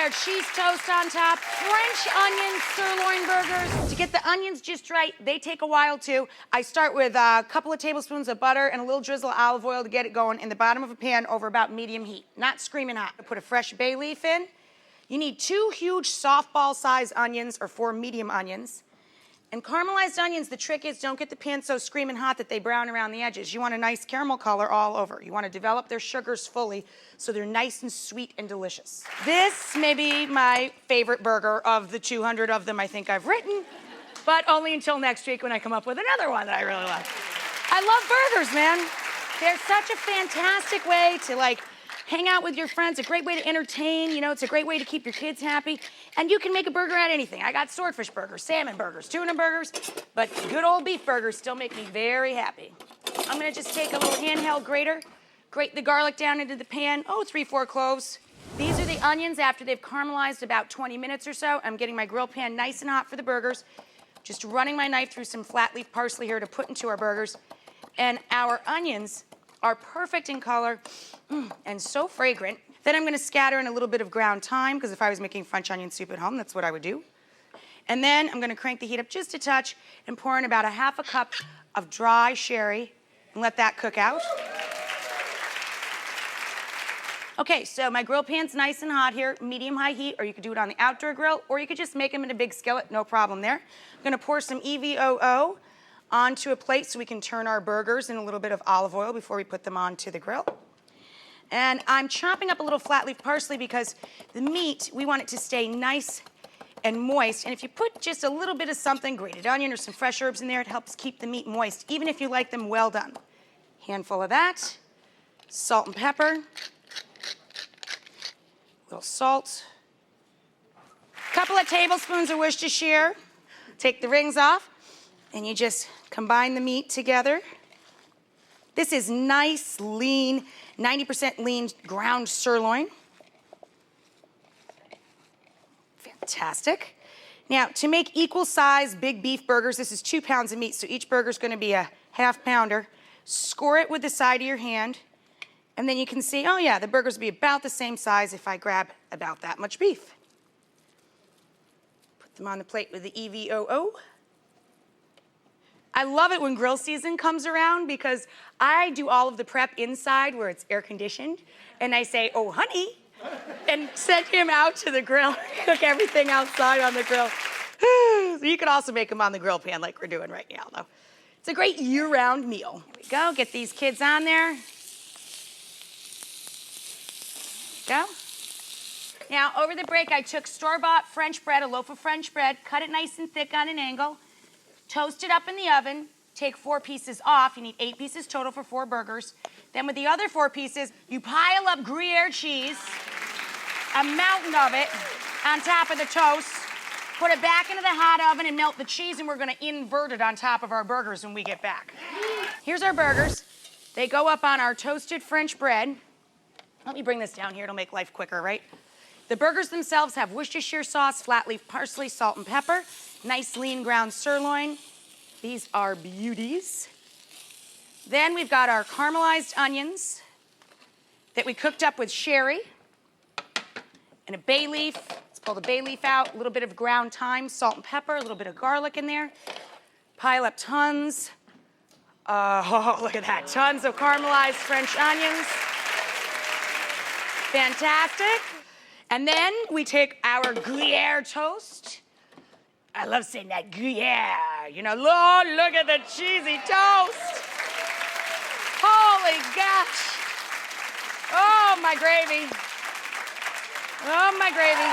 our cheese toast on top. French onion sirloin burgers. To get the onions just right, they take a while too. I start with a couple of tablespoons of butter and a little drizzle of olive oil to get it going in the bottom of a pan over about medium heat, not screaming hot. I put a fresh bay leaf in. You need 2 huge softball-sized onions or 4 medium onions. And caramelized onions, the trick is don't get the pan so screaming hot that they brown around the edges. You want a nice caramel color all over. You want to develop their sugars fully so they're nice and sweet and delicious. This may be my favorite burger of the 200 of them I think I've written, but only until next week when I come up with another one that I really like. I love burgers, man. They're such a fantastic way to hang out with your friends, a great way to entertain, it's a great way to keep your kids happy. And you can make a burger out of anything. I got swordfish burgers, salmon burgers, tuna burgers, but good old beef burgers still make me very happy. I'm gonna just take a little handheld grater, grate the garlic down into the pan, 3-4 cloves. These are the onions after they've caramelized about 20 minutes or so. I'm getting my grill pan nice and hot for the burgers. Just running my knife through some flat leaf parsley here to put into our burgers. And our onions are perfect in color and so fragrant. Then I'm gonna scatter in a little bit of ground thyme, because if I was making French onion soup at home, that's what I would do. And then I'm gonna crank the heat up just a touch and pour in about a half a cup of dry sherry and let that cook out. Okay, so my grill pan's nice and hot here, medium-high heat, or you could do it on the outdoor grill, or you could just make them in a big skillet, no problem there. I'm gonna pour some EVOO onto a plate so we can turn our burgers in a little bit of olive oil before we put them onto the grill. And I'm chopping up a little flat leaf parsley because the meat, we want it to stay nice and moist. And if you put just a little bit of something, grated onion or some fresh herbs in there, it helps keep the meat moist, even if you like them well done. Handful of that, salt and pepper, a little salt, a couple of tablespoons of Worcestershire. Take the rings off, and you just combine the meat together. This is nice, lean, 90% lean ground sirloin. Fantastic. Now, to make equal size big beef burgers, this is 2 pounds of meat, so each burger is gonna be a half pounder. Score it with the side of your hand, and then you can see, oh yeah, the burgers will be about the same size if I grab about that much beef. Put them on the plate with the EVOO. I love it when grill season comes around because I do all of the prep inside where it's air conditioned, and I say, oh honey, and send him out to the grill, cook everything outside on the grill. So you could also make them on the grill pan like we're doing right now though. It's a great year-round meal. Here we go, get these kids on there. Go. Now, over the break, I took store-bought French bread, a loaf of French bread, cut it nice and thick on an angle, toast it up in the oven, take 4 pieces off. You need 8 pieces total for 4 burgers. Then with the other 4 pieces, you pile up Gruyere cheese, a mountain of it, on top of the toast. Put it back into the hot oven and melt the cheese, and we're gonna invert it on top of our burgers when we get back. Here's our burgers. They go up on our toasted French bread. Let me bring this down here, it'll make life quicker, right? The burgers themselves have Worcestershire sauce, flat leaf parsley, salt and pepper, nice lean ground sirloin. These are beauties. Then we've got our caramelized onions that we cooked up with sherry and a bay leaf. Let's pull the bay leaf out, a little bit of ground thyme, salt and pepper, a little bit of garlic in there. Pile up tons. Oh, look at that. Tons of caramelized French onions. Fantastic. And then we take our Gruyere toast. I love saying that, Gruyere. Lord, look at the cheesy toast. Holy gosh. Oh, my gravy. Oh, my gravy.